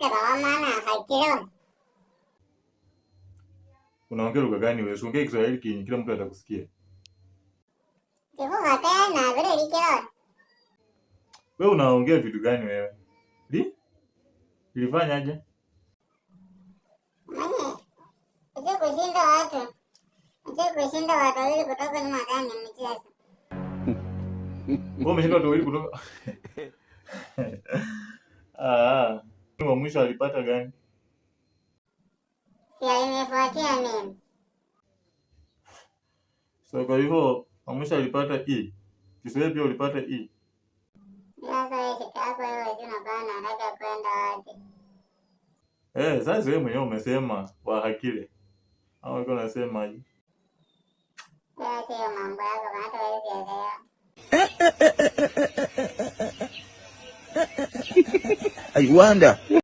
maana haikilo. Unaongea lugha gani wewe? Usiongee Kiswahili kila mtu atakusikia. Siko tena vile likilo. Wewe unaongea vitu gani wewe? Nilifanyaje? Sio kushinda watu. Sio kushinda watu wawili kutoka nyuma ndani ya mchezo. Wewe umeshinda watu wawili kutoka. Wa mwisho alipata gani? Ya imefuatia mimi. So kwa hivyo wa mwisho alipata E. Kiswahili pia ulipata E. Sasa wewe kitako wewe unabana nataka kwenda wapi? Sasa wewe mwenyewe umesema wa hakile. Au uko unasema hivi? Sio mambo yako hata wewe sielewa. I wonder.